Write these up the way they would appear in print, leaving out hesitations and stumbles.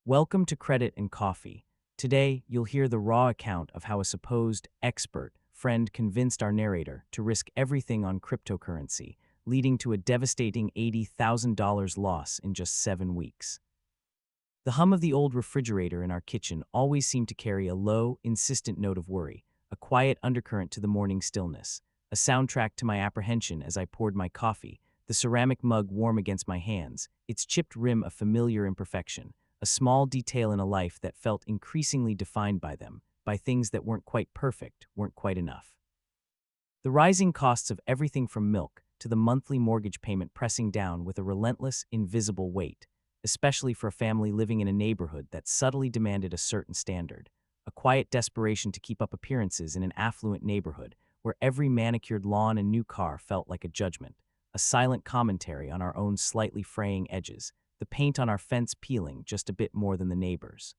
Welcome to Credit and Coffee. Today, you'll hear the raw account of how a supposed expert friend convinced our narrator to risk everything on cryptocurrency, leading to a devastating $80,000 loss in just 7 weeks. The hum of the old refrigerator in our kitchen always seemed to carry a low, insistent note of worry, a quiet undercurrent to the morning stillness, a soundtrack to my apprehension as I poured my coffee, the ceramic mug warm against my hands, its chipped rim a familiar imperfection, a small detail in a life that felt increasingly defined by them, by things that weren't quite perfect, weren't quite enough. The rising costs of everything from milk to the monthly mortgage payment pressing down with a relentless, invisible weight, especially for a family living in a neighborhood that subtly demanded a certain standard, a quiet desperation to keep up appearances in an affluent neighborhood where every manicured lawn and new car felt like a judgment, a silent commentary on our own slightly fraying edges, the paint on our fence peeling just a bit more than the neighbors.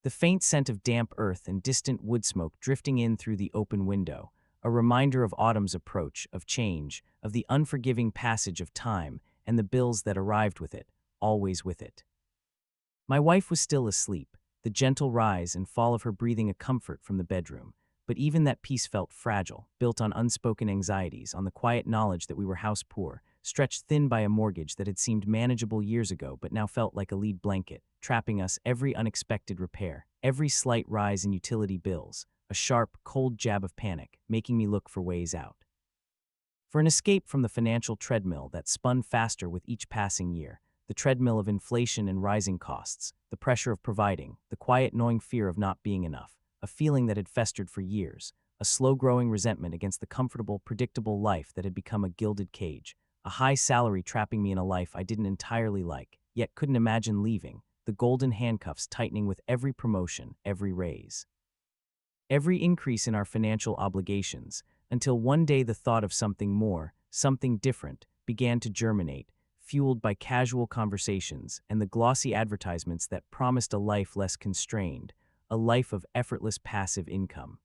The faint scent of damp earth and distant wood smoke drifting in through the open window, a reminder of autumn's approach, of change, of the unforgiving passage of time, and the bills that arrived with it, always with it. My wife was still asleep, the gentle rise and fall of her breathing a comfort from the bedroom, but even that peace felt fragile, built on unspoken anxieties, on the quiet knowledge that we were house poor, stretched thin by a mortgage that had seemed manageable years ago but now felt like a lead blanket, trapping us every unexpected repair, every slight rise in utility bills, a sharp, cold jab of panic, making me look for ways out. For an escape from the financial treadmill that spun faster with each passing year, the treadmill of inflation and rising costs, the pressure of providing, the quiet gnawing fear of not being enough, a feeling that had festered for years, a slow-growing resentment against the comfortable, predictable life that had become a gilded cage, a high salary trapping me in a life I didn't entirely like, yet couldn't imagine leaving, the golden handcuffs tightening with every promotion, every raise. Every increase in our financial obligations, until one day the thought of something more, something different, began to germinate, fueled by casual conversations and the glossy advertisements that promised a life less constrained, a life of effortless passive income.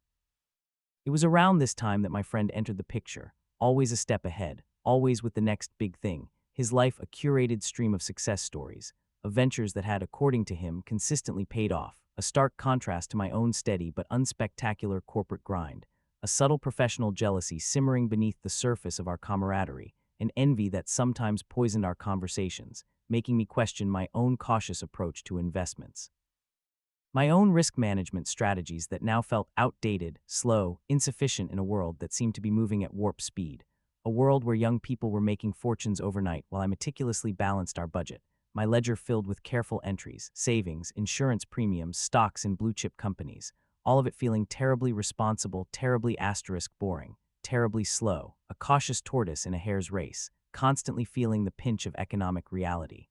It was around this time that my friend entered the picture, always a step ahead, always with the next big thing, his life a curated stream of success stories, of ventures that had, according to him, consistently paid off, a stark contrast to my own steady but unspectacular corporate grind, a subtle professional jealousy simmering beneath the surface of our camaraderie, an envy that sometimes poisoned our conversations, making me question my own cautious approach to investments. My own risk management strategies that now felt outdated, slow, insufficient in a world that seemed to be moving at warp speed, a world where young people were making fortunes overnight while I meticulously balanced our budget, my ledger filled with careful entries, savings, insurance premiums, stocks in blue-chip companies, all of it feeling terribly responsible, terribly boring, terribly slow, a cautious tortoise in a hare's race, constantly feeling the pinch of economic reality.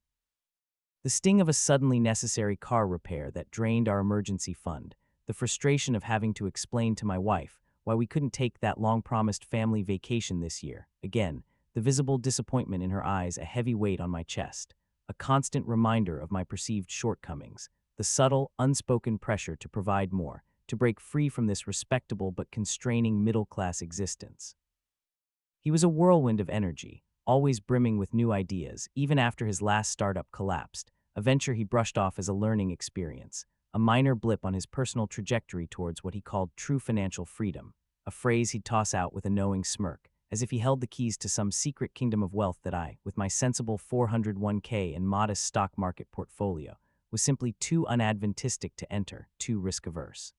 The sting of a suddenly necessary car repair that drained our emergency fund, the frustration of having to explain to my wife why we couldn't take that long-promised family vacation this year, again, the visible disappointment in her eyes a heavy weight on my chest, a constant reminder of my perceived shortcomings, the subtle, unspoken pressure to provide more, to break free from this respectable but constraining middle-class existence. He was a whirlwind of energy, always brimming with new ideas, even after his last startup collapsed, a venture he brushed off as a learning experience, a minor blip on his personal trajectory towards what he called true financial freedom, a phrase he'd toss out with a knowing smirk, as if he held the keys to some secret kingdom of wealth that I, with my sensible 401k and modest stock market portfolio, was simply too unadventistic to enter, too risk-averse.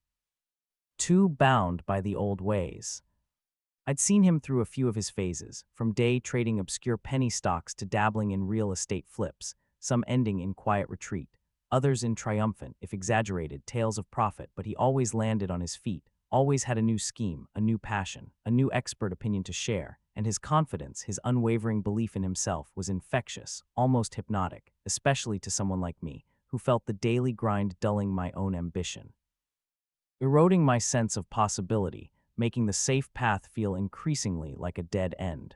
Too bound by the old ways. I'd seen him through a few of his phases, from day trading obscure penny stocks to dabbling in real estate flips, some ending in quiet retreat, others in triumphant, if exaggerated, tales of profit, but he always landed on his feet, always had a new scheme, a new passion, a new expert opinion to share, and his confidence, his unwavering belief in himself was infectious, almost hypnotic, especially to someone like me, who felt the daily grind dulling my own ambition, eroding my sense of possibility, making the safe path feel increasingly like a dead end.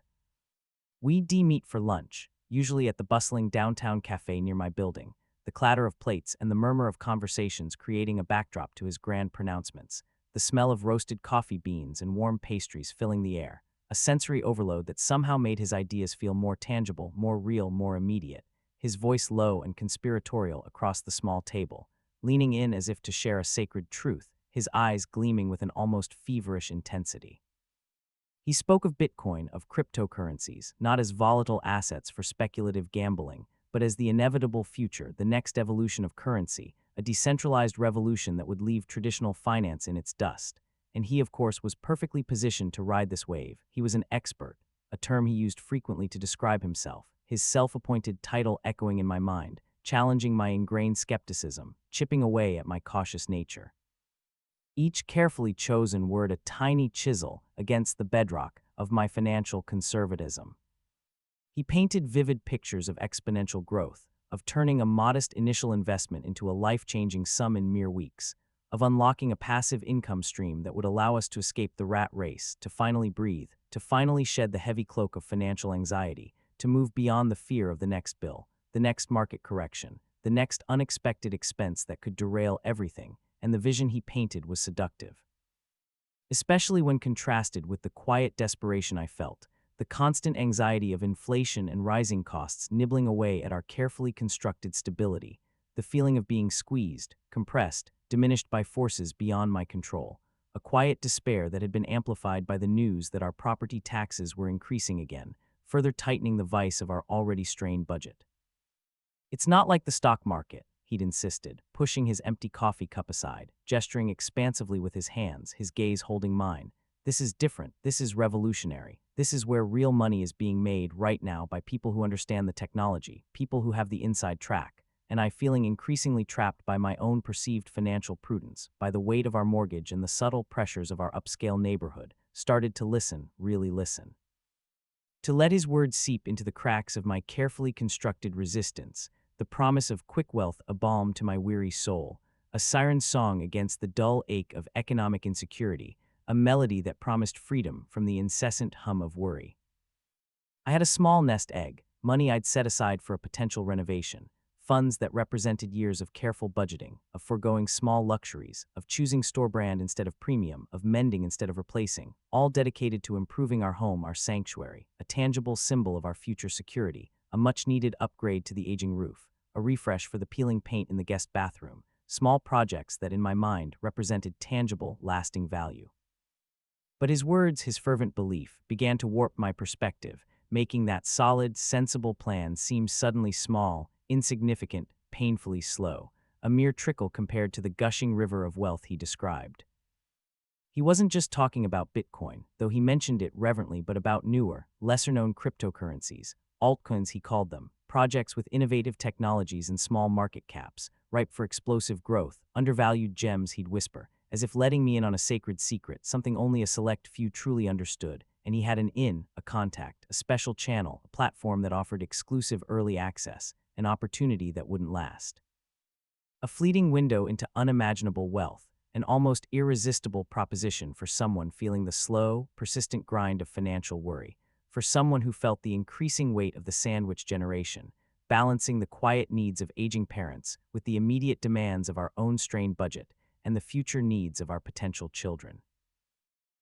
We'd meet for lunch, usually at the bustling downtown cafe near my building, the clatter of plates and the murmur of conversations creating a backdrop to his grand pronouncements, the smell of roasted coffee beans and warm pastries filling the air, a sensory overload that somehow made his ideas feel more tangible, more real, more immediate, his voice low and conspiratorial across the small table, leaning in as if to share a sacred truth, his eyes gleaming with an almost feverish intensity. He spoke of Bitcoin, of cryptocurrencies, not as volatile assets for speculative gambling, but as the inevitable future, the next evolution of currency, a decentralized revolution that would leave traditional finance in its dust. And he, of course, was perfectly positioned to ride this wave. He was an expert, a term he used frequently to describe himself, his self-appointed title echoing in my mind, challenging my ingrained skepticism, chipping away at my cautious nature. Each carefully chosen word a tiny chisel against the bedrock of my financial conservatism. He painted vivid pictures of exponential growth, of turning a modest initial investment into a life-changing sum in mere weeks, of unlocking a passive income stream that would allow us to escape the rat race, to finally breathe, to finally shed the heavy cloak of financial anxiety, to move beyond the fear of the next bill, the next market correction, the next unexpected expense that could derail everything, and the vision he painted was seductive. Especially when contrasted with the quiet desperation I felt, the constant anxiety of inflation and rising costs nibbling away at our carefully constructed stability, the feeling of being squeezed, compressed, diminished by forces beyond my control, a quiet despair that had been amplified by the news that our property taxes were increasing again, further tightening the vice of our already strained budget. It's not like the stock market, he'd insisted, pushing his empty coffee cup aside, gesturing expansively with his hands, his gaze holding mine. This is different. This is revolutionary. This is where real money is being made right now by people who understand the technology, people who have the inside track. And I, feeling increasingly trapped by my own perceived financial prudence, by the weight of our mortgage and the subtle pressures of our upscale neighborhood, started to listen, really listen. To let his words seep into the cracks of my carefully constructed resistance, the promise of quick wealth a balm to my weary soul, a siren song against the dull ache of economic insecurity, a melody that promised freedom from the incessant hum of worry. I had a small nest egg, money I'd set aside for a potential renovation, funds that represented years of careful budgeting, of foregoing small luxuries, of choosing store brand instead of premium, of mending instead of replacing, all dedicated to improving our home, our sanctuary, a tangible symbol of our future security, a much-needed upgrade to the aging roof, a refresh for the peeling paint in the guest bathroom, small projects that in my mind represented tangible, lasting value. But his words, his fervent belief, began to warp my perspective, making that solid, sensible plan seem suddenly small, insignificant, painfully slow, a mere trickle compared to the gushing river of wealth he described. He wasn't just talking about Bitcoin, though he mentioned it reverently, but about newer, lesser-known cryptocurrencies, altcoins he called them, projects with innovative technologies and small market caps, ripe for explosive growth, undervalued gems, he'd whisper, as if letting me in on a sacred secret, something only a select few truly understood. And he had a contact, a special channel, a platform that offered exclusive early access, an opportunity that wouldn't last. A fleeting window into unimaginable wealth, an almost irresistible proposition for someone feeling the slow, persistent grind of financial worry, for someone who felt the increasing weight of the sandwich generation, balancing the quiet needs of aging parents with the immediate demands of our own strained budget and the future needs of our potential children.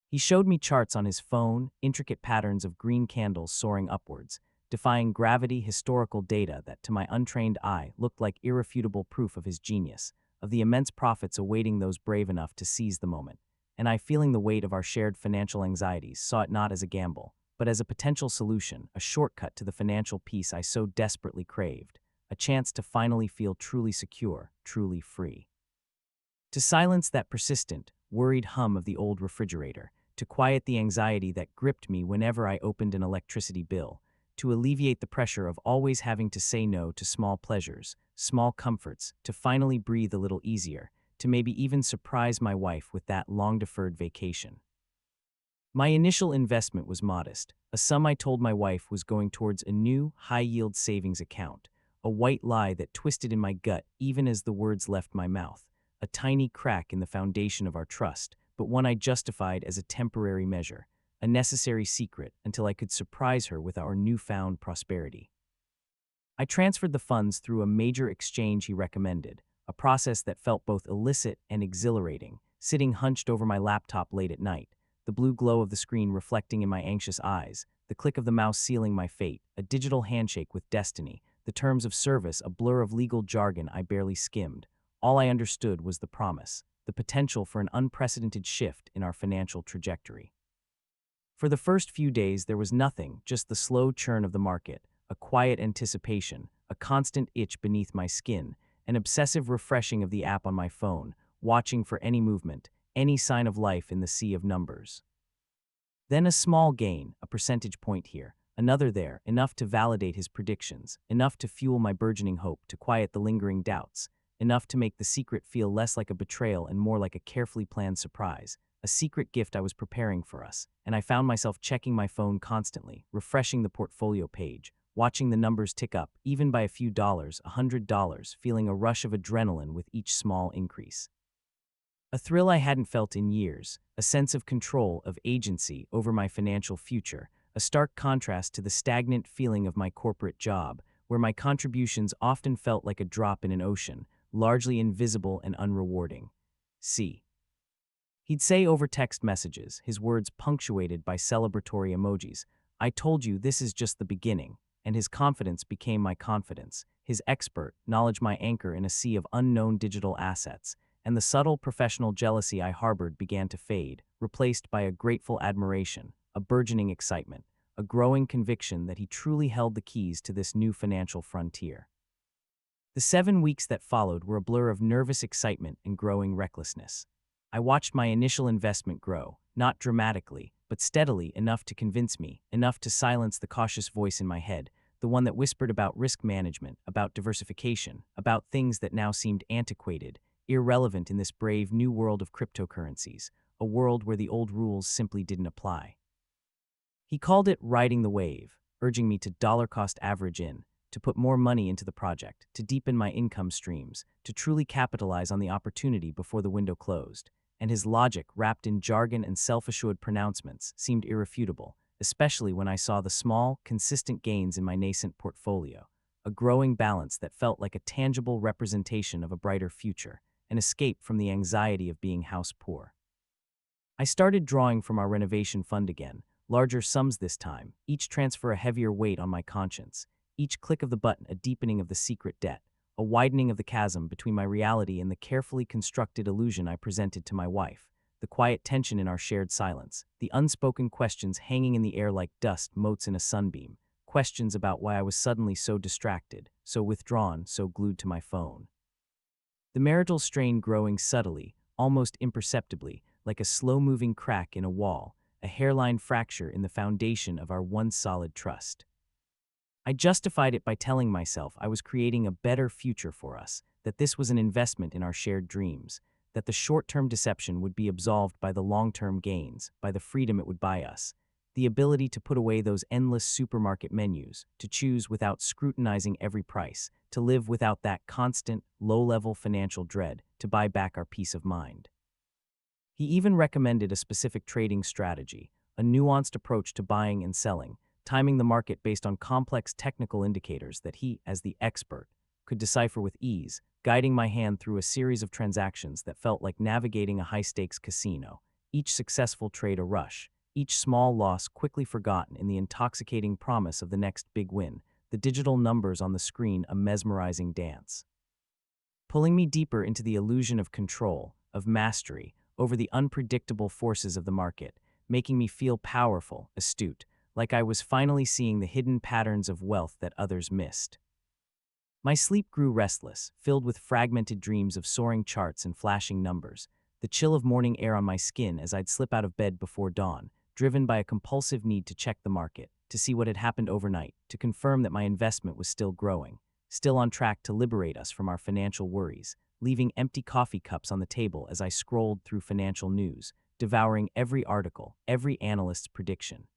He showed me charts on his phone, intricate patterns of green candles soaring upwards, defying gravity, historical data that to my untrained eye looked like irrefutable proof of his genius, of the immense profits awaiting those brave enough to seize the moment. And I, feeling the weight of our shared financial anxieties, saw it not as a gamble, but as a potential solution, a shortcut to the financial peace I so desperately craved, a chance to finally feel truly secure, truly free. To silence that persistent, worried hum of the old refrigerator, to quiet the anxiety that gripped me whenever I opened an electricity bill, to alleviate the pressure of always having to say no to small pleasures, small comforts, to finally breathe a little easier, to maybe even surprise my wife with that long-deferred vacation. My initial investment was modest, a sum I told my wife was going towards a new, high-yield savings account, a white lie that twisted in my gut even as the words left my mouth, a tiny crack in the foundation of our trust, but one I justified as a temporary measure, a necessary secret until I could surprise her with our newfound prosperity. I transferred the funds through a major exchange he recommended, a process that felt both illicit and exhilarating, sitting hunched over my laptop late at night, the blue glow of the screen reflecting in my anxious eyes, the click of the mouse sealing my fate, a digital handshake with destiny, the terms of service a blur of legal jargon I barely skimmed. All I understood was the promise, the potential for an unprecedented shift in our financial trajectory. For the first few days, there was nothing, just the slow churn of the market, a quiet anticipation, a constant itch beneath my skin, an obsessive refreshing of the app on my phone, watching for any movement, any sign of life in the sea of numbers. Then a small gain, a percentage point here, another there, enough to validate his predictions, enough to fuel my burgeoning hope, to quiet the lingering doubts, enough to make the secret feel less like a betrayal and more like a carefully planned surprise, a secret gift I was preparing for us, and I found myself checking my phone constantly, refreshing the portfolio page, watching the numbers tick up, even by a few dollars, $100, feeling a rush of adrenaline with each small increase. A thrill I hadn't felt in years, a sense of control, of agency over my financial future, a stark contrast to the stagnant feeling of my corporate job, where my contributions often felt like a drop in an ocean, largely invisible and unrewarding. C. He'd say over text messages, his words punctuated by celebratory emojis, "I told you this is just the beginning," and his confidence became my confidence, his expert knowledge my anchor in a sea of unknown digital assets, and the subtle professional jealousy I harbored began to fade, replaced by a grateful admiration, a burgeoning excitement, a growing conviction that he truly held the keys to this new financial frontier. The 7 weeks that followed were a blur of nervous excitement and growing recklessness. I watched my initial investment grow, not dramatically, but steadily, enough to convince me, enough to silence the cautious voice in my head, the one that whispered about risk management, about diversification, about things that now seemed antiquated, irrelevant in this brave new world of cryptocurrencies, a world where the old rules simply didn't apply. He called it riding the wave, urging me to dollar-cost average in, to put more money into the project, to deepen my income streams, to truly capitalize on the opportunity before the window closed. And his logic, wrapped in jargon and self-assured pronouncements, seemed irrefutable, especially when I saw the small, consistent gains in my nascent portfolio, a growing balance that felt like a tangible representation of a brighter future, an escape from the anxiety of being house poor. I started drawing from our renovation fund again, larger sums this time, each transfer a heavier weight on my conscience, each click of the button a deepening of the secret debt, a widening of the chasm between my reality and the carefully constructed illusion I presented to my wife, the quiet tension in our shared silence, the unspoken questions hanging in the air like dust motes in a sunbeam, questions about why I was suddenly so distracted, so withdrawn, so glued to my phone. The marital strain growing subtly, almost imperceptibly, like a slow-moving crack in a wall, a hairline fracture in the foundation of our once solid trust. I justified it by telling myself I was creating a better future for us, that this was an investment in our shared dreams, that the short-term deception would be absolved by the long-term gains, by the freedom it would buy us, the ability to put away those endless supermarket menus, to choose without scrutinizing every price, to live without that constant, low-level financial dread, to buy back our peace of mind. He even recommended a specific trading strategy, a nuanced approach to buying and selling, timing the market based on complex technical indicators that he, as the expert, could decipher with ease, guiding my hand through a series of transactions that felt like navigating a high-stakes casino, each successful trade a rush, each small loss quickly forgotten in the intoxicating promise of the next big win, the digital numbers on the screen a mesmerizing dance. Pulling me deeper into the illusion of control, of mastery, over the unpredictable forces of the market, making me feel powerful, astute, like I was finally seeing the hidden patterns of wealth that others missed. My sleep grew restless, filled with fragmented dreams of soaring charts and flashing numbers, the chill of morning air on my skin as I'd slip out of bed before dawn, driven by a compulsive need to check the market, to see what had happened overnight, to confirm that my investment was still growing, still on track to liberate us from our financial worries, leaving empty coffee cups on the table as I scrolled through financial news, devouring every article, every analyst's prediction.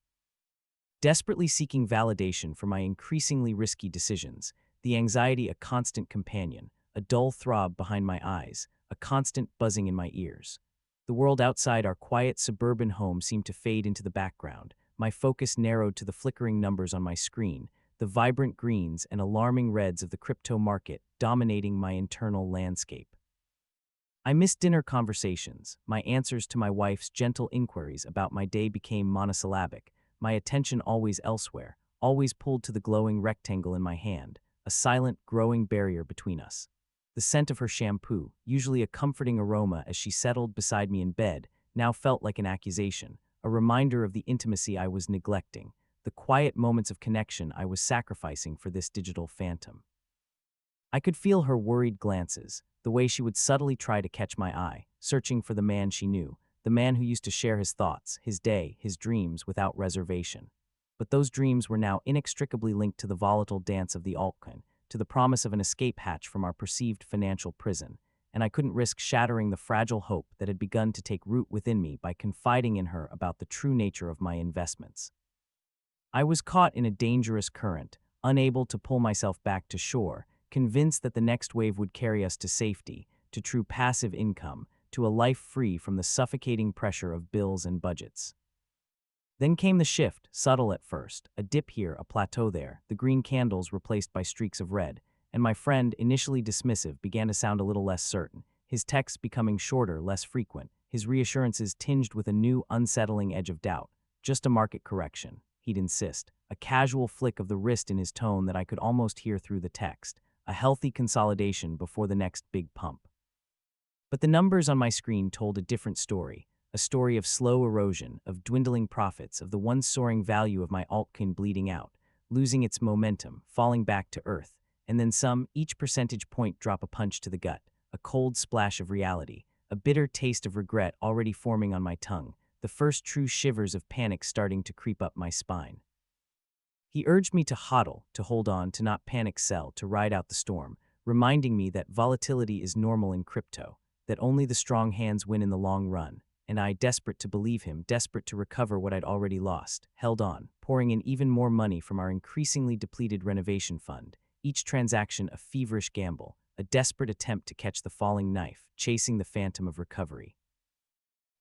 Desperately seeking validation for my increasingly risky decisions, the anxiety a constant companion, a dull throb behind my eyes, a constant buzzing in my ears. The world outside our quiet suburban home seemed to fade into the background, my focus narrowed to the flickering numbers on my screen, the vibrant greens and alarming reds of the crypto market dominating my internal landscape. I missed dinner conversations, my answers to my wife's gentle inquiries about my day became monosyllabic, my attention always elsewhere, always pulled to the glowing rectangle in my hand, a silent, growing barrier between us. The scent of her shampoo, usually a comforting aroma as she settled beside me in bed, now felt like an accusation, a reminder of the intimacy I was neglecting, the quiet moments of connection I was sacrificing for this digital phantom. I could feel her worried glances, the way she would subtly try to catch my eye, searching for the man she knew, the man who used to share his thoughts, his day, his dreams without reservation. But those dreams were now inextricably linked to the volatile dance of the altcoin, to the promise of an escape hatch from our perceived financial prison, and I couldn't risk shattering the fragile hope that had begun to take root within me by confiding in her about the true nature of my investments. I was caught in a dangerous current, unable to pull myself back to shore, convinced that the next wave would carry us to safety, to true passive income, to a life free from the suffocating pressure of bills and budgets. Then came the shift, subtle at first, a dip here, a plateau there, the green candles replaced by streaks of red, and my friend, initially dismissive, began to sound a little less certain, his texts becoming shorter, less frequent, his reassurances tinged with a new, unsettling edge of doubt. Just a market correction, he'd insist, a casual flick of the wrist in his tone that I could almost hear through the text, a healthy consolidation before the next big pump. But the numbers on my screen told a different story, a story of slow erosion, of dwindling profits, of the once soaring value of my altcoin bleeding out, losing its momentum, falling back to earth, and then each percentage point drop a punch to the gut, a cold splash of reality, a bitter taste of regret already forming on my tongue, the first true shivers of panic starting to creep up my spine. He urged me to hodl, to hold on, to not panic sell, to ride out the storm, reminding me that volatility is normal in crypto, that only the strong hands win in the long run, and I, desperate to believe him, desperate to recover what I'd already lost, held on, pouring in even more money from our increasingly depleted renovation fund, each transaction a feverish gamble, a desperate attempt to catch the falling knife, chasing the phantom of recovery.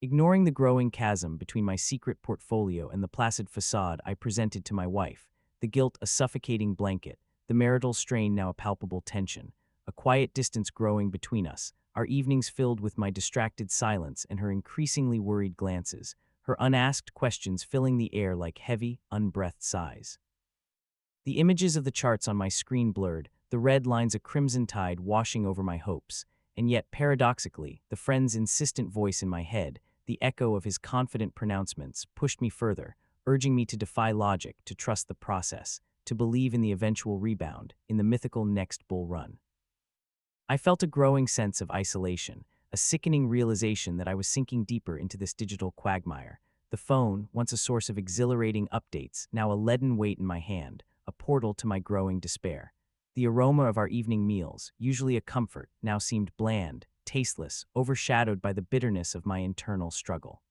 Ignoring the growing chasm between my secret portfolio and the placid facade I presented to my wife, the guilt a suffocating blanket, the marital strain now a palpable tension, a quiet distance growing between us, our evenings filled with my distracted silence and her increasingly worried glances, her unasked questions filling the air like heavy, unbreathed sighs. The images of the charts on my screen blurred, the red lines a crimson tide washing over my hopes, and yet, paradoxically, the friend's insistent voice in my head, the echo of his confident pronouncements, pushed me further, urging me to defy logic, to trust the process, to believe in the eventual rebound, in the mythical next bull run. I felt a growing sense of isolation, a sickening realization that I was sinking deeper into this digital quagmire. The phone, once a source of exhilarating updates, now a leaden weight in my hand, a portal to my growing despair. The aroma of our evening meals, usually a comfort, now seemed bland, tasteless, overshadowed by the bitterness of my internal struggle.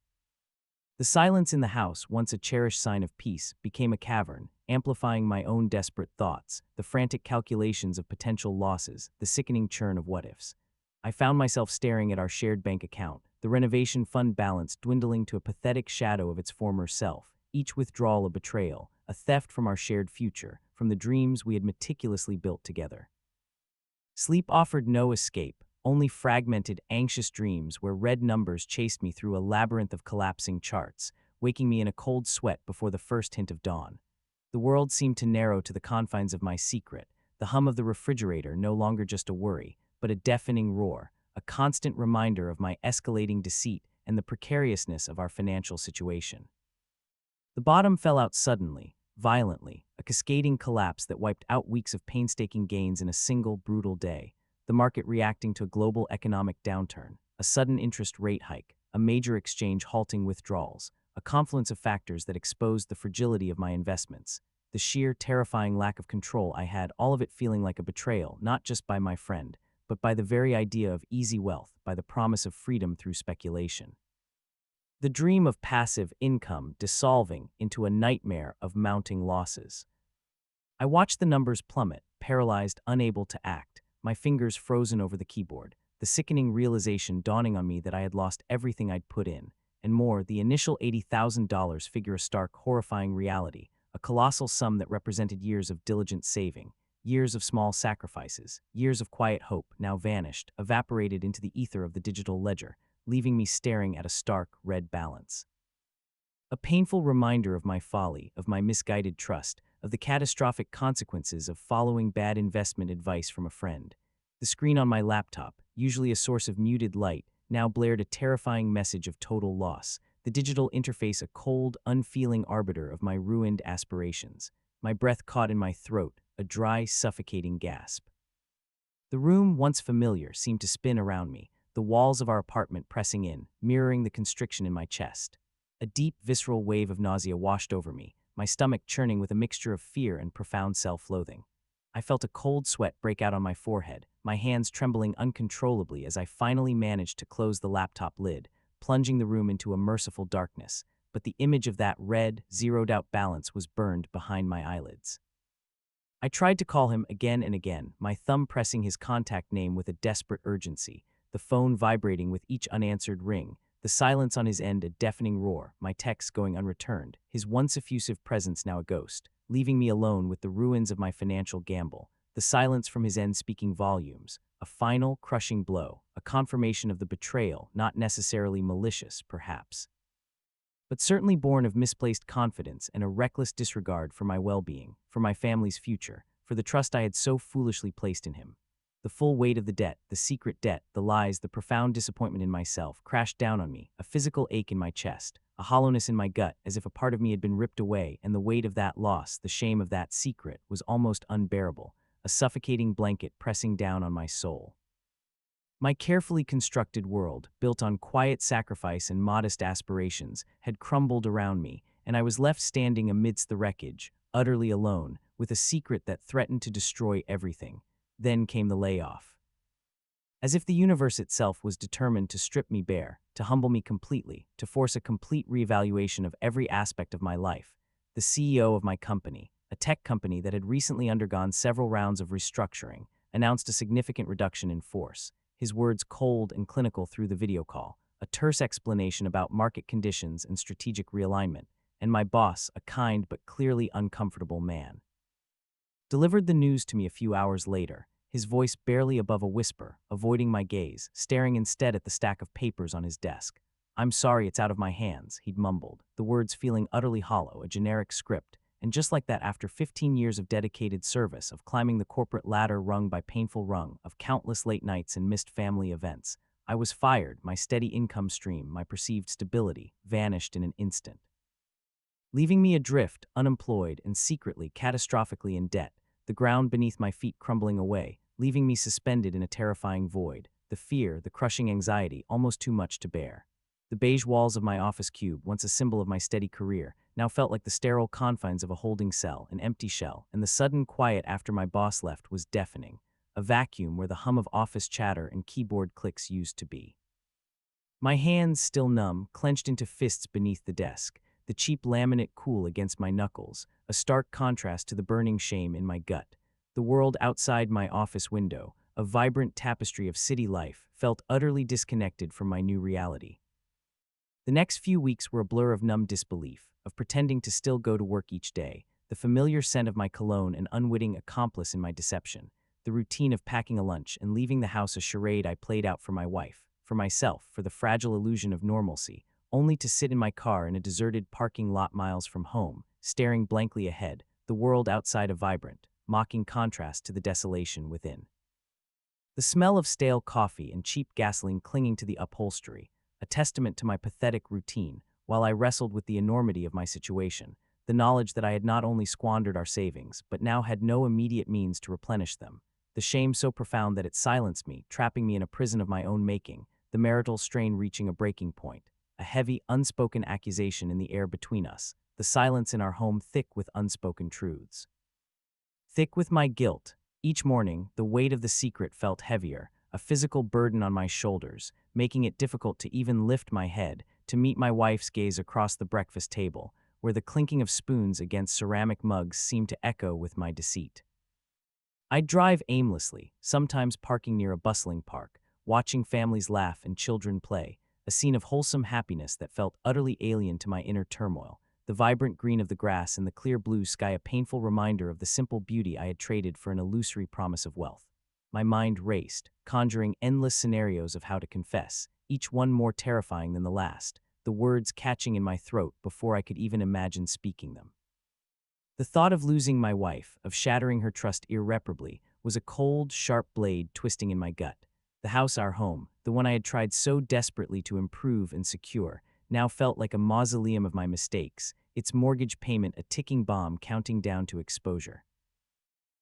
The silence in the house, once a cherished sign of peace, became a cavern, amplifying my own desperate thoughts, the frantic calculations of potential losses, the sickening churn of what-ifs. I found myself staring at our shared bank account, the renovation fund balance dwindling to a pathetic shadow of its former self, each withdrawal a betrayal, a theft from our shared future, from the dreams we had meticulously built together. Sleep offered no escape, only fragmented, anxious dreams where red numbers chased me through a labyrinth of collapsing charts, waking me in a cold sweat before the first hint of dawn. The world seemed to narrow to the confines of my secret, the hum of the refrigerator no longer just a worry, but a deafening roar, a constant reminder of my escalating deceit and the precariousness of our financial situation. The bottom fell out suddenly, violently, a cascading collapse that wiped out weeks of painstaking gains in a single brutal day. The market reacting to a global economic downturn, a sudden interest rate hike, a major exchange halting withdrawals, a confluence of factors that exposed the fragility of my investments, the sheer terrifying lack of control I had, all of it feeling like a betrayal, not just by my friend, but by the very idea of easy wealth, by the promise of freedom through speculation. The dream of passive income dissolving into a nightmare of mounting losses. I watched the numbers plummet, paralyzed, unable to act, my fingers frozen over the keyboard, the sickening realization dawning on me that I had lost everything I'd put in, and more, the initial $80,000 figure a stark, horrifying reality, a colossal sum that represented years of diligent saving, years of small sacrifices, years of quiet hope, now vanished, evaporated into the ether of the digital ledger, leaving me staring at a stark, red balance. A painful reminder of my folly, of my misguided trust, of the catastrophic consequences of following bad investment advice from a friend. The screen on my laptop, usually a source of muted light, now blared a terrifying message of total loss, the digital interface a cold, unfeeling arbiter of my ruined aspirations. My breath caught in my throat, a dry, suffocating gasp. The room, once familiar, seemed to spin around me, the walls of our apartment pressing in, mirroring the constriction in my chest. A deep, visceral wave of nausea washed over me, my stomach churning with a mixture of fear and profound self-loathing. I felt a cold sweat break out on my forehead, my hands trembling uncontrollably as I finally managed to close the laptop lid, plunging the room into a merciful darkness, but the image of that red, zeroed-out balance was burned behind my eyelids. I tried to call him again and again, my thumb pressing his contact name with a desperate urgency, the phone vibrating with each unanswered ring, the silence on his end a deafening roar, my texts going unreturned, his once effusive presence now a ghost, leaving me alone with the ruins of my financial gamble, the silence from his end speaking volumes, a final, crushing blow, a confirmation of the betrayal, not necessarily malicious, perhaps, but certainly born of misplaced confidence and a reckless disregard for my well-being, for my family's future, for the trust I had so foolishly placed in him. The full weight of the debt, the secret debt, the lies, the profound disappointment in myself crashed down on me, a physical ache in my chest, a hollowness in my gut as if a part of me had been ripped away, and the weight of that loss, the shame of that secret, was almost unbearable, a suffocating blanket pressing down on my soul. My carefully constructed world, built on quiet sacrifice and modest aspirations, had crumbled around me, and I was left standing amidst the wreckage, utterly alone, with a secret that threatened to destroy everything. Then came the layoff. As if the universe itself was determined to strip me bare, to humble me completely, to force a complete reevaluation of every aspect of my life. The CEO of my company, a tech company that had recently undergone several rounds of restructuring, announced a significant reduction in force. His words cold and clinical through the video call, a terse explanation about market conditions and strategic realignment, and my boss, a kind but clearly uncomfortable man, delivered the news to me a few hours later, his voice barely above a whisper, avoiding my gaze, staring instead at the stack of papers on his desk. "I'm sorry it's out of my hands," he'd mumbled, the words feeling utterly hollow, a generic script. And just like that, after 15 years of dedicated service, of climbing the corporate ladder rung by painful rung, of countless late nights and missed family events, I was fired, my steady income stream, my perceived stability, vanished in an instant, leaving me adrift, unemployed, and secretly, catastrophically in debt, the ground beneath my feet crumbling away, leaving me suspended in a terrifying void, the fear, the crushing anxiety, almost too much to bear. The beige walls of my office cube, once a symbol of my steady career, now felt like the sterile confines of a holding cell, an empty shell, and the sudden quiet after my boss left was deafening, a vacuum where the hum of office chatter and keyboard clicks used to be. My hands, still numb, clenched into fists beneath the desk, the cheap laminate cool against my knuckles, a stark contrast to the burning shame in my gut. The world outside my office window, a vibrant tapestry of city life, felt utterly disconnected from my new reality. The next few weeks were a blur of numb disbelief, of pretending to still go to work each day, the familiar scent of my cologne an unwitting accomplice in my deception, the routine of packing a lunch and leaving the house a charade I played out for my wife, for myself, for the fragile illusion of normalcy, only to sit in my car in a deserted parking lot miles from home, staring blankly ahead, the world outside a vibrant, mocking contrast to the desolation within. The smell of stale coffee and cheap gasoline clinging to the upholstery, a testament to my pathetic routine, while I wrestled with the enormity of my situation, the knowledge that I had not only squandered our savings, but now had no immediate means to replenish them, the shame so profound that it silenced me, trapping me in a prison of my own making, the marital strain reaching a breaking point, a heavy, unspoken accusation in the air between us, the silence in our home thick with unspoken truths. Thick with my guilt, each morning, the weight of the secret felt heavier, a physical burden on my shoulders, making it difficult to even lift my head, to meet my wife's gaze across the breakfast table, where the clinking of spoons against ceramic mugs seemed to echo with my deceit. I'd drive aimlessly, sometimes parking near a bustling park, watching families laugh and children play, a scene of wholesome happiness that felt utterly alien to my inner turmoil, the vibrant green of the grass and the clear blue sky a painful reminder of the simple beauty I had traded for an illusory promise of wealth. My mind raced, conjuring endless scenarios of how to confess, each one more terrifying than the last, the words catching in my throat before I could even imagine speaking them. The thought of losing my wife, of shattering her trust irreparably, was a cold, sharp blade twisting in my gut. The house, our home, the one I had tried so desperately to improve and secure, now felt like a mausoleum of my mistakes, its mortgage payment a ticking bomb counting down to exposure.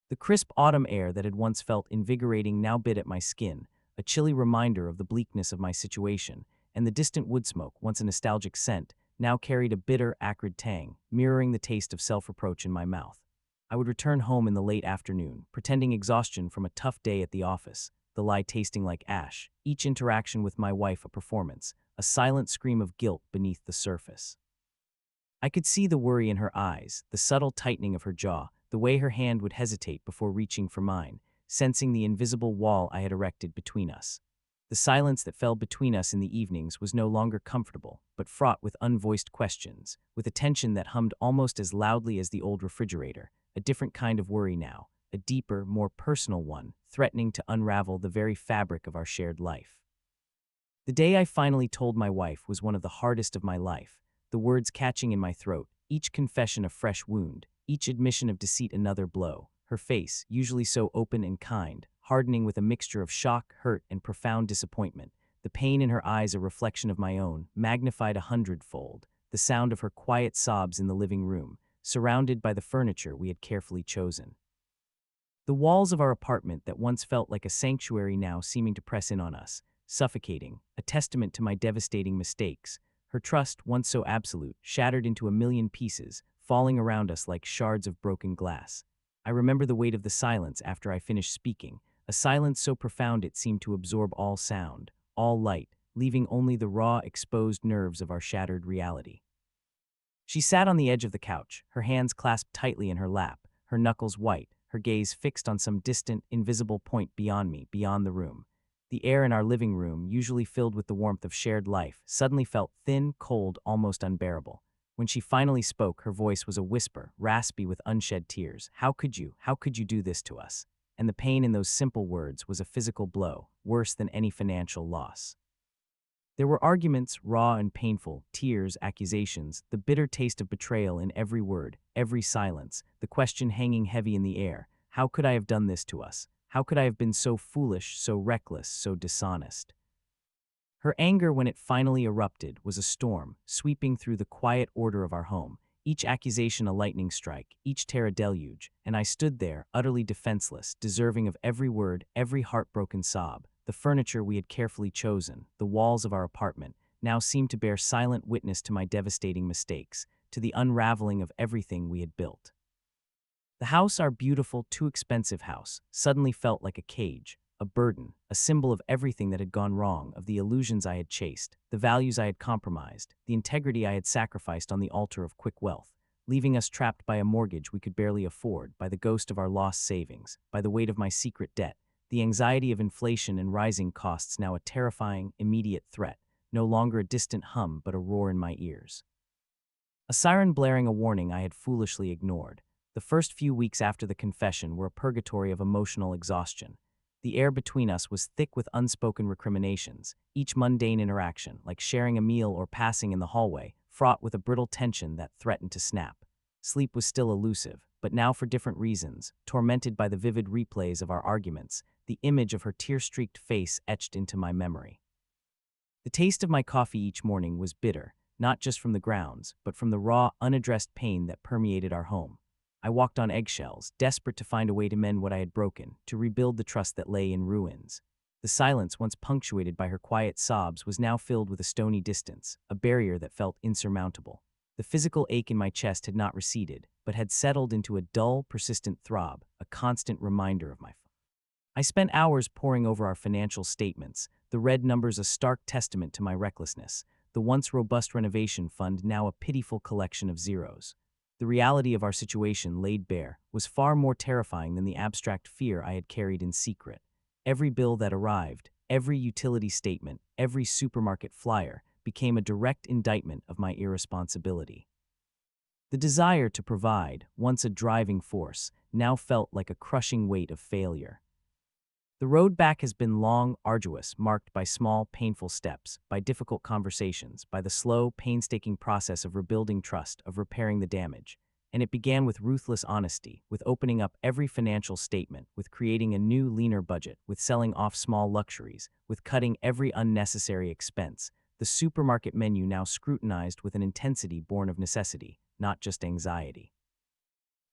The crisp autumn air that had once felt invigorating now bit at my skin, a chilly reminder of the bleakness of my situation, and the distant wood smoke, once a nostalgic scent, now carried a bitter, acrid tang, mirroring the taste of self-reproach in my mouth. I would return home in the late afternoon, pretending exhaustion from a tough day at the office, the lie tasting like ash, each interaction with my wife a performance, a silent scream of guilt beneath the surface. I could see the worry in her eyes, the subtle tightening of her jaw, the way her hand would hesitate before reaching for mine, sensing the invisible wall I had erected between us. The silence that fell between us in the evenings was no longer comfortable, but fraught with unvoiced questions, with a tension that hummed almost as loudly as the old refrigerator, a different kind of worry now, a deeper, more personal one, threatening to unravel the very fabric of our shared life. The day I finally told my wife was one of the hardest of my life, the words catching in my throat, each confession a fresh wound, each admission of deceit another blow, her face, usually so open and kind, hardening with a mixture of shock, hurt, and profound disappointment, the pain in her eyes a reflection of my own, magnified 100-fold, the sound of her quiet sobs in the living room, surrounded by the furniture we had carefully chosen. The walls of our apartment that once felt like a sanctuary now seeming to press in on us, suffocating, a testament to my devastating mistakes. Her trust, once so absolute, shattered into a million pieces, falling around us like shards of broken glass. I remember the weight of the silence after I finished speaking, a silence so profound it seemed to absorb all sound, all light, leaving only the raw, exposed nerves of our shattered reality. She sat on the edge of the couch, her hands clasped tightly in her lap, her knuckles white, her gaze fixed on some distant, invisible point beyond me, beyond the room. The air in our living room, usually filled with the warmth of shared life, suddenly felt thin, cold, almost unbearable. When she finally spoke, her voice was a whisper, raspy with unshed tears. How could you do this to us? And the pain in those simple words was a physical blow, worse than any financial loss. There were arguments, raw and painful, tears, accusations, the bitter taste of betrayal in every word, every silence, the question hanging heavy in the air. How could I have done this to us? How could I have been so foolish, so reckless, so dishonest? Her anger, when it finally erupted, was a storm, sweeping through the quiet order of our home, each accusation a lightning strike, each tear a deluge, and I stood there, utterly defenseless, deserving of every word, every heartbroken sob. The furniture we had carefully chosen, the walls of our apartment, now seemed to bear silent witness to my devastating mistakes, to the unraveling of everything we had built. The house, our beautiful, too expensive house, suddenly felt like a cage, a burden, a symbol of everything that had gone wrong, of the illusions I had chased, the values I had compromised, the integrity I had sacrificed on the altar of quick wealth, leaving us trapped by a mortgage we could barely afford, by the ghost of our lost savings, by the weight of my secret debt, the anxiety of inflation and rising costs now a terrifying, immediate threat, no longer a distant hum but a roar in my ears. A siren blaring a warning I had foolishly ignored. The first few weeks after the confession were a purgatory of emotional exhaustion. The air between us was thick with unspoken recriminations, each mundane interaction, like sharing a meal or passing in the hallway, fraught with a brittle tension that threatened to snap. Sleep was still elusive, but now for different reasons, tormented by the vivid replays of our arguments, the image of her tear-streaked face etched into my memory. The taste of my coffee each morning was bitter, not just from the grounds, but from the raw, unaddressed pain that permeated our home. I walked on eggshells, desperate to find a way to mend what I had broken, to rebuild the trust that lay in ruins. The silence, once punctuated by her quiet sobs, was now filled with a stony distance, a barrier that felt insurmountable. The physical ache in my chest had not receded, but had settled into a dull, persistent throb, a constant reminder of my fault. I spent hours poring over our financial statements, the red numbers a stark testament to my recklessness, the once robust renovation fund now a pitiful collection of zeros. The reality of our situation laid bare was far more terrifying than the abstract fear I had carried in secret. Every bill that arrived, every utility statement, every supermarket flyer became a direct indictment of my irresponsibility. The desire to provide, once a driving force, now felt like a crushing weight of failure. The road back has been long, arduous, marked by small, painful steps, by difficult conversations, by the slow, painstaking process of rebuilding trust, of repairing the damage. and it began with ruthless honesty, with opening up every financial statement, with creating a new, leaner budget, with selling off small luxuries, with cutting every unnecessary expense. The supermarket menu now scrutinized with an intensity born of necessity, not just anxiety.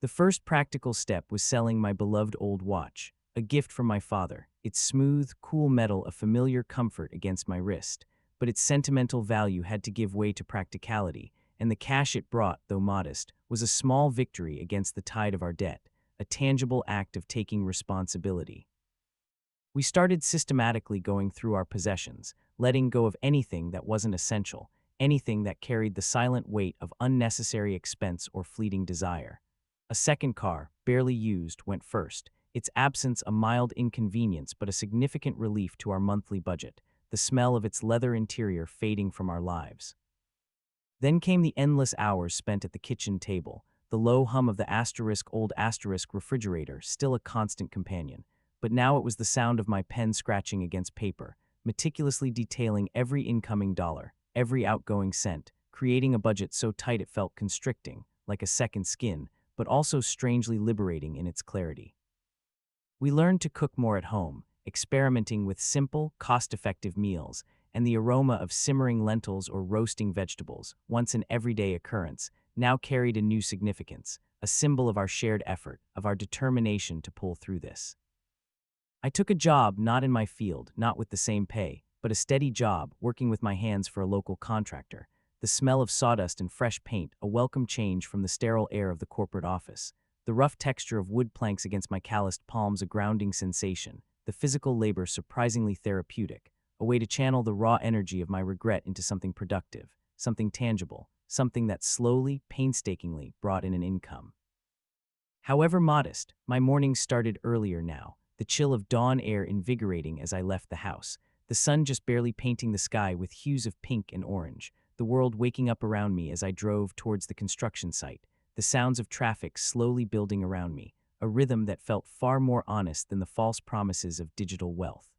The first practical step was selling my beloved old watch, a gift from my father, its smooth, cool metal a familiar comfort against my wrist, but its sentimental value had to give way to practicality, and the cash it brought, though modest, was a small victory against the tide of our debt, a tangible act of taking responsibility. We started systematically going through our possessions, letting go of anything that wasn't essential, anything that carried the silent weight of unnecessary expense or fleeting desire. A second car, barely used, went first, its absence a mild inconvenience but a significant relief to our monthly budget, the smell of its leather interior fading from our lives. Then came the endless hours spent at the kitchen table, the low hum of the old refrigerator still a constant companion, but now it was the sound of my pen scratching against paper, meticulously detailing every incoming dollar, every outgoing cent, creating a budget so tight it felt constricting, like a second skin, but also strangely liberating in its clarity. We learned to cook more at home, experimenting with simple, cost-effective meals, and the aroma of simmering lentils or roasting vegetables, once an everyday occurrence, now carried a new significance, a symbol of our shared effort, of our determination to pull through this. I took a job not in my field, not with the same pay, but a steady job working with my hands for a local contractor, the smell of sawdust and fresh paint a welcome change from the sterile air of the corporate office, the rough texture of wood planks against my calloused palms a grounding sensation, the physical labor surprisingly therapeutic, a way to channel the raw energy of my regret into something productive, something tangible, something that slowly, painstakingly brought in an income. However modest, my mornings started earlier now, the chill of dawn air invigorating as I left the house, the sun just barely painting the sky with hues of pink and orange, the world waking up around me as I drove towards the construction site, the sounds of traffic slowly building around me, a rhythm that felt far more honest than the false promises of digital wealth.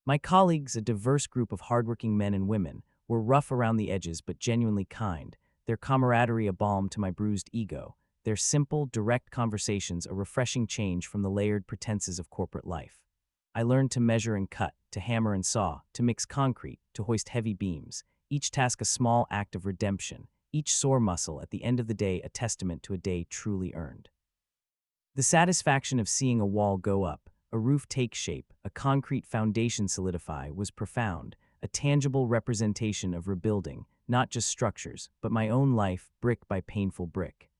My colleagues, a diverse group of hardworking men and women, were rough around the edges but genuinely kind, their camaraderie a balm to my bruised ego, their simple, direct conversations a refreshing change from the layered pretenses of corporate life. I learned to measure and cut, to hammer and saw, to mix concrete, to hoist heavy beams, each task a small act of redemption, each sore muscle at the end of the day a testament to a day truly earned. The satisfaction of seeing a wall go up, a roof take shape, a concrete foundation solidify was profound, a tangible representation of rebuilding, not just structures, but my own life, brick by painful brick.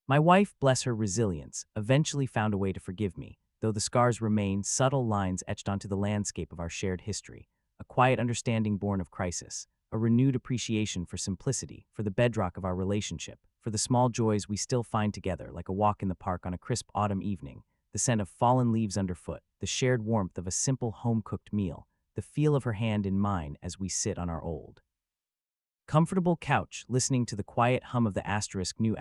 My wife, bless her resilience, eventually found a way to forgive me, though the scars remain, subtle lines etched onto the landscape of our shared history, a quiet understanding born of crisis, a renewed appreciation for simplicity, for the bedrock of our relationship, for the small joys we still find together, like a walk in the park on a crisp autumn evening, the scent of fallen leaves underfoot, the shared warmth of a simple home-cooked meal, the feel of her hand in mine as we sit on our old, comfortable couch listening to the quiet hum of the new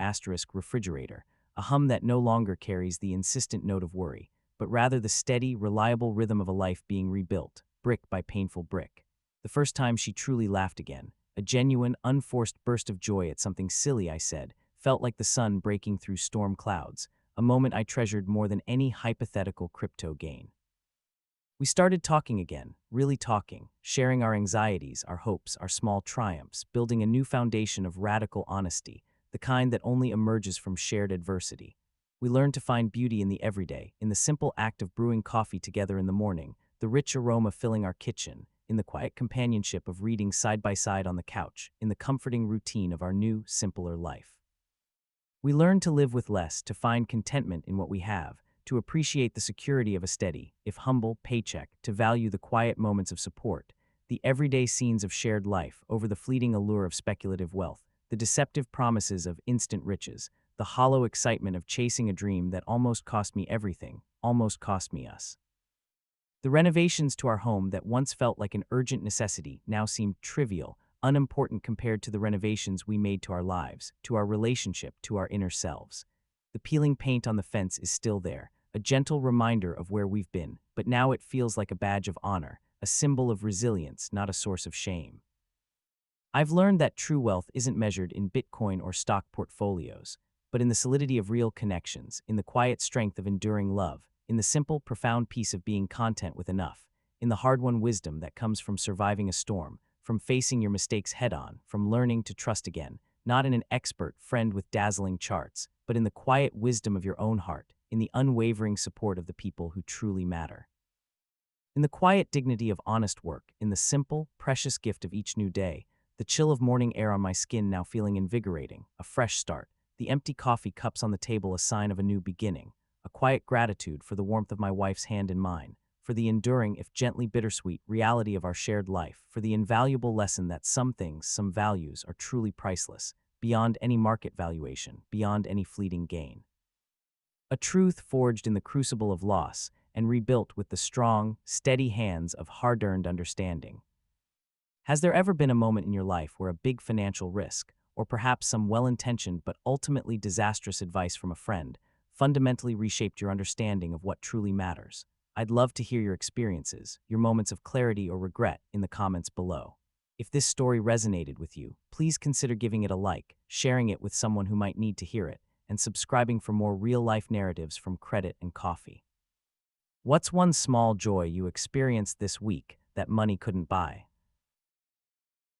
refrigerator, a hum that no longer carries the insistent note of worry, but rather the steady, reliable rhythm of a life being rebuilt, brick by painful brick. The first time she truly laughed again, a genuine, unforced burst of joy at something silly I said, felt like the sun breaking through storm clouds, a moment I treasured more than any hypothetical crypto gain. We started talking again, really talking, sharing our anxieties, our hopes, our small triumphs, building a new foundation of radical honesty, the kind that only emerges from shared adversity. We learned to find beauty in the everyday, in the simple act of brewing coffee together in the morning, the rich aroma filling our kitchen, in the quiet companionship of reading side by side on the couch, in the comforting routine of our new, simpler life. We learned to live with less, to find contentment in what we have, to appreciate the security of a steady, if humble, paycheck, to value the quiet moments of support, the everyday scenes of shared life over the fleeting allure of speculative wealth, the deceptive promises of instant riches, the hollow excitement of chasing a dream that almost cost me everything, almost cost me us. The renovations to our home that once felt like an urgent necessity now seemed trivial, unimportant compared to the renovations we made to our lives, to our relationship, to our inner selves. The peeling paint on the fence is still there, a gentle reminder of where we've been, but now it feels like a badge of honor, a symbol of resilience, not a source of shame. I've learned that true wealth isn't measured in Bitcoin or stock portfolios. but in the solidity of real connections, in the quiet strength of enduring love, in the simple, profound peace of being content with enough, in the hard-won wisdom that comes from surviving a storm, from facing your mistakes head-on, from learning to trust again, not in an expert friend with dazzling charts, but in the quiet wisdom of your own heart, in the unwavering support of the people who truly matter. In the quiet dignity of honest work, in the simple, precious gift of each new day, the chill of morning air on my skin now feeling invigorating, a fresh start, the empty coffee cups on the table a sign of a new beginning, a quiet gratitude for the warmth of my wife's hand in mine, for the enduring, if gently bittersweet, reality of our shared life, for the invaluable lesson that some things, some values, are truly priceless, beyond any market valuation, beyond any fleeting gain. A truth forged in the crucible of loss and rebuilt with the strong, steady hands of hard-earned understanding. Has there ever been a moment in your life where a big financial risk, or perhaps some well-intentioned but ultimately disastrous advice from a friend, fundamentally reshaped your understanding of what truly matters? I'd love to hear your experiences, your moments of clarity or regret in the comments below. If this story resonated with you, please consider giving it a like, sharing it with someone who might need to hear it, and subscribing for more real-life narratives from Credit and Coffee. What's one small joy you experienced this week that money couldn't buy?